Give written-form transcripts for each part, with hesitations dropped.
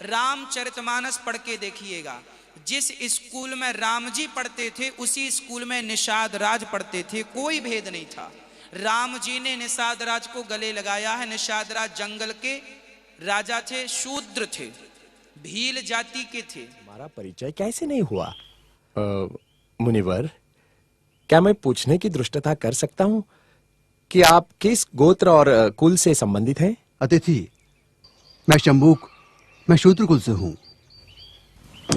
रामचरितमानस पढ़ के देखिएगा। जिस स्कूल में राम जी पढ़ते थे उसी स्कूल में निषाद राज पढ़ते थे, कोई भेद नहीं था। राम जी ने निषाद राज को गले लगाया है। निषाद राज जंगल के राजा थे, शूद्र थे, भील जाति के थे। हमारा परिचय कैसे नहीं हुआ? मुनिवर, क्या मैं पूछने की धृष्टता कर सकता हूं कि आप किस गोत्र और कुल से संबंधित हैं? अतिथि, मैं शंभूक, मैं शूद्र कुल से हूं।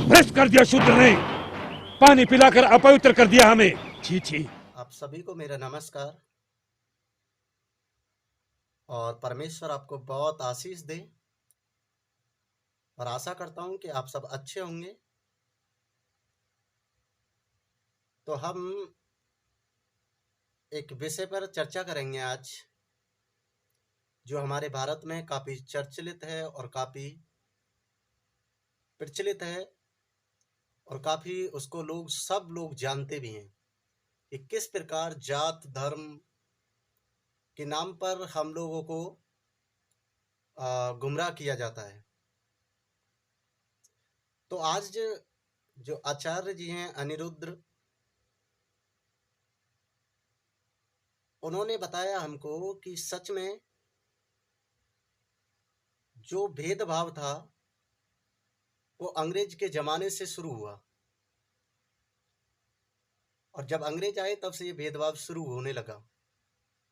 भ्रष्ट कर दिया शूद्र ने, पानी पिलाकर अपवित्र कर दिया हमें। छी छी। आप सभी को मेरा नमस्कार और परमेश्वर आपको बहुत आशीष दे और आशा करता हूं कि आप सब अच्छे होंगे। तो हम एक विषय पर चर्चा करेंगे आज, जो हमारे भारत में काफ़ी चर्चित है और काफ़ी प्रचलित है और काफ़ी उसको सब लोग जानते भी हैं कि किस प्रकार जात धर्म के नाम पर हम लोगों को गुमराह किया जाता है। तो आज जो आचार्य जी हैं अनिरुद्ध, उन्होंने बताया हमको कि सच में जो भेदभाव था वो अंग्रेज के ज़माने से शुरू हुआ और जब अंग्रेज आए तब से ये भेदभाव शुरू होने लगा।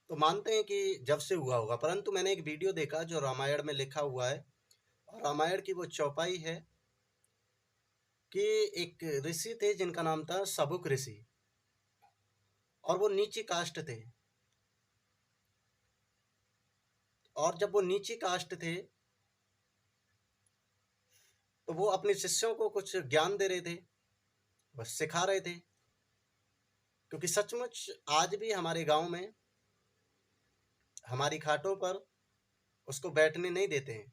तो मानते हैं कि जब से हुआ होगा, परंतु मैंने एक वीडियो देखा जो रामायण में लिखा हुआ है और रामायण की वो चौपाई है कि एक ऋषि थे जिनका नाम था सबुक ऋषि और वो नीची कास्ट थे। और जब वो नीची कास्ट थे तो वो अपने शिष्यों को कुछ ज्ञान दे रहे थे, बस सिखा रहे थे, क्योंकि सचमुच आज भी हमारे गांव में हमारी खाटों पर उसको बैठने नहीं देते हैं।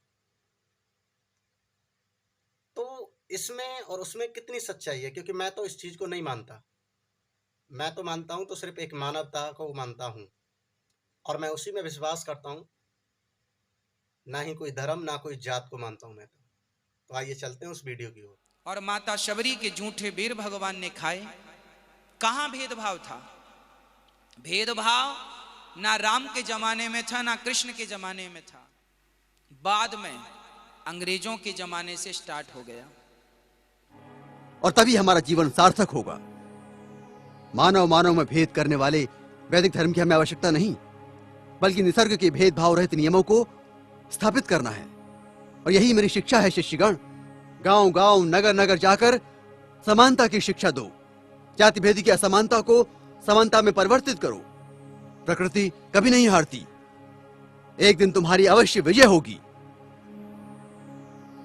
तो इसमें और उसमें कितनी सच्चाई है, क्योंकि मैं तो इस चीज़ को नहीं मानता। मैं तो मानता हूं तो सिर्फ एक मानवता को मानता हूं और मैं उसी में विश्वास करता हूं, ना ही कोई धर्म ना कोई जात को मानता हूं मैं तो आइए चलते हैं उस वीडियो की ओर। और माता शबरी के जूठे बेर भगवान ने खाए। कहां भेदभाव था? भेदभाव ना राम के जमाने में था ना कृष्ण के जमाने में था, बाद में अंग्रेजों के जमाने से स्टार्ट हो गया। और तभी हमारा जीवन सार्थक होगा। मानव मानव में भेद करने वाले वैदिक धर्म की हमें आवश्यकता नहीं, बल्कि निसर्ग के भेदभाव रहित नियमों को स्थापित करना है। और यही मेरी शिक्षा है शिष्यगण। गांव गांव नगर नगर जाकर समानता की शिक्षा दो। जाति भेद की असमानता को समानता में परिवर्तित करो। प्रकृति कभी नहीं हारती, एक दिन तुम्हारी अवश्य विजय होगी।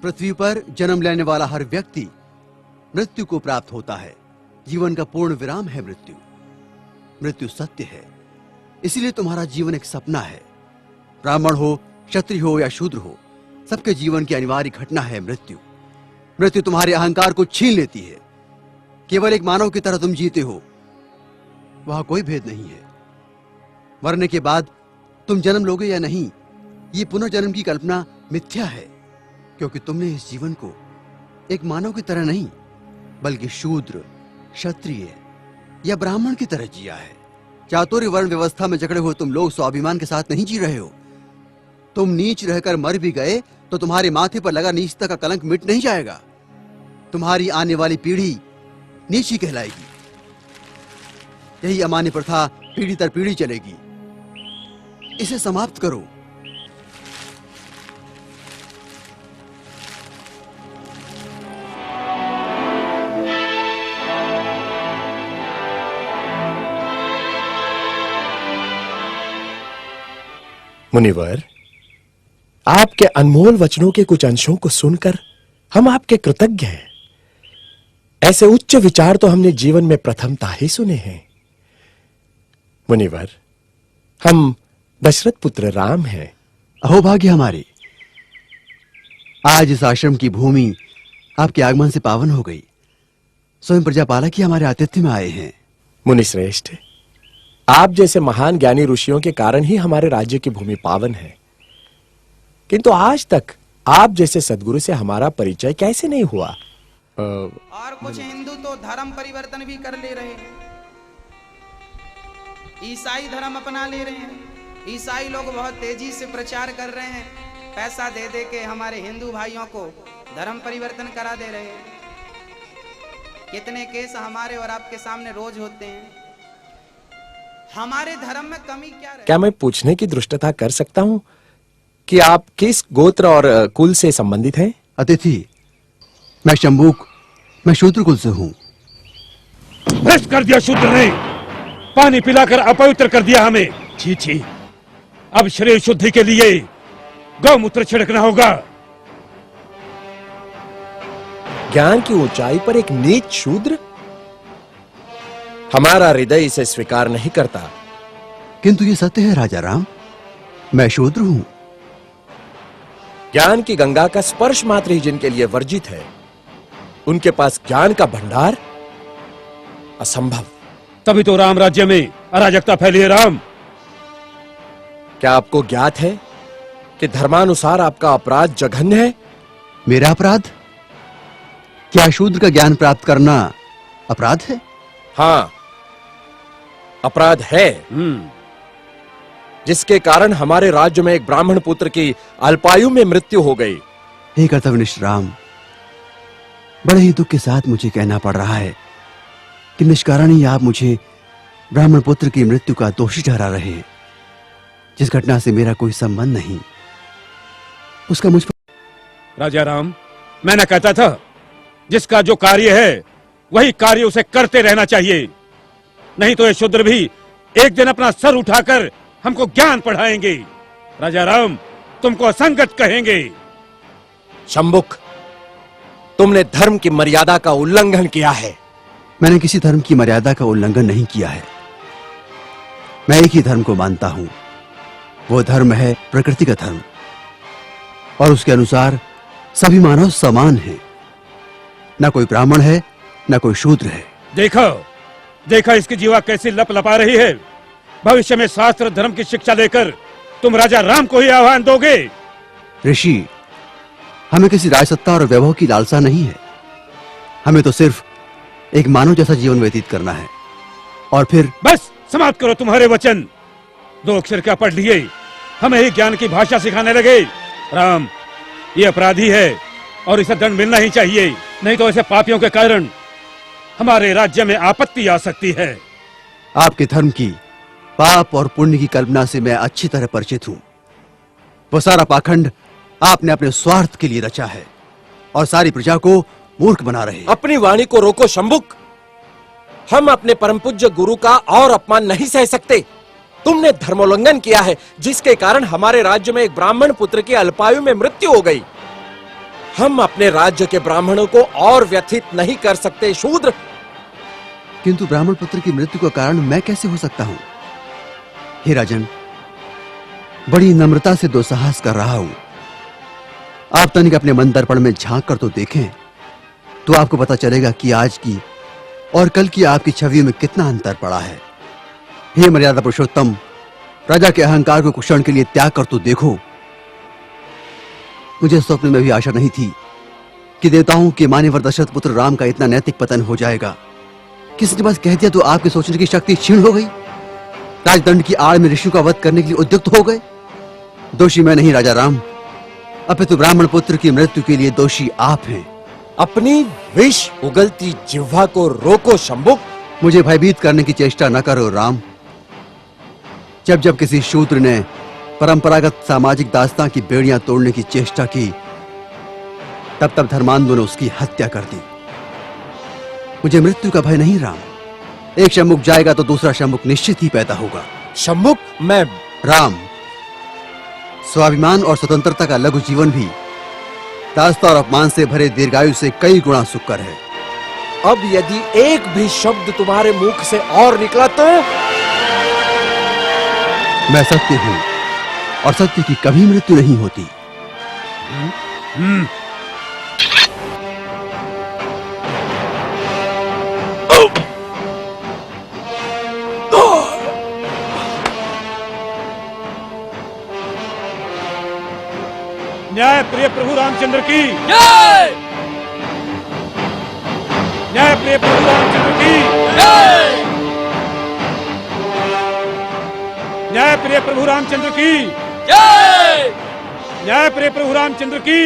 पृथ्वी पर जन्म लेने वाला हर व्यक्ति मृत्यु को प्राप्त होता है। जीवन का पूर्ण विराम है मृत्यु। मृत्यु सत्य है, इसीलिए तुम्हारा जीवन एक सपना है। ब्राह्मण हो, क्षत्रिय हो या शूद्र हो, सबके जीवन की अनिवार्य घटना है मृत्यु। मृत्यु तुम्हारे अहंकार को छीन लेती है। केवल एक मानव की तरह तुम जीते हो, वहां कोई भेद नहीं है। मरने के बाद तुम जन्म लोगे या नहीं, ये पुनर्जन्म की कल्पना मिथ्या है, क्योंकि तुमने इस जीवन को एक मानव की तरह नहीं, बल्कि शूद्र, क्षत्रिय या ब्राह्मण की तरह जिया है। चातुर्य वर्ण व्यवस्था में जकड़े हुए तुम लोग स्वाभिमान के साथ नहीं जी रहे हो। तुम नीच रहकर मर भी गए तो तुम्हारे माथे पर लगा नीचता का कलंक मिट नहीं जाएगा। तुम्हारी आने वाली पीढ़ी नीची कहलाएगी। यही अमान्य प्रथा पीढ़ी दर पीढ़ी चलेगी। इसे समाप्त करो। मुनिवर, आपके अनमोल वचनों के कुछ अंशों को सुनकर हम आपके कृतज्ञ हैं। ऐसे उच्च विचार तो हमने जीवन में प्रथमता ही सुने हैं। मुनिवर, हम दशरथ पुत्र राम हैं। अहोभाग्य हमारे। आज इस आश्रम की भूमि आपके आगमन से पावन हो गई। स्वयं प्रजापालक ही हमारे आतिथ्य में आए हैं। मुनिश्रेष्ठ, आप जैसे महान ज्ञानी ऋषियों के कारण ही हमारे राज्य की भूमि पावन है। किंतु आज तक आप जैसे सदगुरु से हमारा परिचय कैसे नहीं हुआ? और कुछ हिंदू तो धर्म परिवर्तन भी कर ले रहे हैं, ईसाई धर्म अपना ले रहे हैं। ईसाई लोग बहुत तेजी से प्रचार कर रहे हैं, पैसा दे दे के हमारे हिंदू भाइयों को धर्म परिवर्तन करा दे रहे हैं। कितने केस हमारे और आपके सामने रोज होते हैं। हमारे धर्म में कमी क्या है? क्या मैं पूछने की धृष्टता कर सकता हूं कि आप किस गोत्र और कुल से संबंधित हैं? अतिथि, मैं शंबुक, मैं शूद्र कुल से हूं। भ्रष्ट कर दिया शूद्र ने, पानी पिलाकर अपवित्र कर दिया हमें। छी छी, अब शरीर शुद्धि के लिए गौमूत्र छिड़कना होगा। ज्ञान की ऊंचाई पर एक नीच शूद्र? हमारा हृदय इसे स्वीकार नहीं करता। किंतु ये सत्य है राजा राम, मैं शूद्र हूं। ज्ञान की गंगा का स्पर्श मात्र ही जिनके लिए वर्जित है, उनके पास ज्ञान का भंडार असंभव। तभी तो राम राज्य में अराजकता फैली है। राम, क्या आपको ज्ञात है कि धर्मानुसार आपका अपराध जघन्य है? मेरा अपराध? क्या शूद्र का ज्ञान प्राप्त करना अपराध है? हां, अपराध है, जिसके कारण हमारे राज्य में एक ब्राह्मण पुत्र की अल्पायु में मृत्यु हो गई। हे कर्तव्यनिष्ठ राम, बड़े ही दुख के साथ मुझे कहना पड़ रहा है कि निष्कारण ही आप मुझे ब्राह्मण पुत्र की मृत्यु का दोषी ठहरा रहे हैं, जिस घटना से मेरा कोई संबंध नहीं, उसका मुझ पर। राजा राम, मैंने कहता था जिसका जो कार्य है वही कार्य उसे करते रहना चाहिए, नहीं तो ये शूद्र भी एक दिन अपना सर उठाकर हमको ज्ञान पढ़ाएंगे। राजा राम, तुमको असंगत कहेंगे। शंबुक, तुमने धर्म की मर्यादा का उल्लंघन किया है। मैंने किसी धर्म की मर्यादा का उल्लंघन नहीं किया है। मैं एक ही धर्म को मानता हूं, वो धर्म है प्रकृति का धर्म, और उसके अनुसार सभी मानव समान हैं। न कोई ब्राह्मण है, न कोई शूद्र है। देखो देखो इसकी जीवा कैसी लप लपा रही है। भविष्य में शास्त्र धर्म की शिक्षा लेकर तुम राजा राम को ही आह्वान दोगे। ऋषि, हमें किसी राजसत्ता और वैभव की लालसा नहीं है। हमें तो सिर्फ एक मानव जैसा जीवन व्यतीत करना है, और फिर बस समाप्त करो तुम्हारे वचन। 2 अक्षर क्या पढ़ लिए, हमें ही ज्ञान की भाषा सिखाने लगे। राम, ये अपराधी है और इसे दंड मिलना ही चाहिए, नहीं तो ऐसे पापियों के कारण हमारे राज्य में आपत्ति आ सकती है। आपके धर्म की पाप और पुण्य की कल्पना से मैं अच्छी तरह परिचित हूं। वो सारा पाखंड आपने अपने स्वार्थ के लिए रचा है और सारी प्रजा को मूर्ख बना रहे हैं। अपनी वाणी को रोको शंबुक। हम अपने परम पूज्य गुरु का और अपमान नहीं सह सकते। तुमने धर्मोल्लंघन किया है, जिसके कारण हमारे राज्य में एक ब्राह्मण पुत्र की अल्पायु में मृत्यु हो गई। हम अपने राज्य के ब्राह्मणों को और व्यथित नहीं कर सकते शूद्र। किंतु ब्राह्मण पुत्र की मृत्यु का कारण मैं कैसे हो सकता हूं? हे राजन, बड़ी नम्रता से दुस्साहस कर रहा हूं। आप तनिक अपने मन दर्पण में झांक कर तो देखें, तो आपको पता चलेगा कि आज की और कल की आपकी छवि में कितना अंतर पड़ा है। हे मर्यादा पुरुषोत्तम, राजा के अहंकार को कुछ क्षण के लिए त्याग कर तो देखो। मुझे स्वप्न में भी आशा नहीं थी कि देवताओं के मान्यवर दशरथ पुत्र राम का इतना नैतिक पतन हो जाएगा। किसी ने बस कह दिया तो आपके सोचने की शक्ति क्षीण हो गई। राजदंड की आड़ में ऋषियों का वध करने के लिए उद्युक्त हो गए। दोषी मैं नहीं राजा राम, अपितु ब्राह्मण पुत्र की मृत्यु के लिए दोषी आप हैं। अपनी विष उगलती जिह्वा को रोको शंबुक। मुझे भयभीत करने की चेष्टा न करो राम। जब जब किसी शूद्र ने परंपरागत सामाजिक दास्तां की बेड़ियां तोड़ने की चेष्टा की, तब तब धर्मांधों ने उसकी हत्या कर दी। मुझे मृत्यु का भय नहीं राम। एक शंबुक जाएगा तो दूसरा शंबुक निश्चित ही पैदा होगा। शंबुक, मैं राम, स्वाभिमान और स्वतंत्रता का लघु जीवन भी दास्ता और अपमान से भरे दीर्घायु से कई गुना सुखकर है। अब यदि एक भी शब्द तुम्हारे मुख से और निकला तो मैं सत्य हूं और सत्य की कभी मृत्यु नहीं होती। न्याय प्रिय प्रिय प्रभु रामचंद्र की जय। न्याय प्रिय प्रभु रामचंद्र की जय। न्याय प्रिय प्रभु रामचंद्र की जय। न्याय प्रिय प्रभु रामचंद्र की।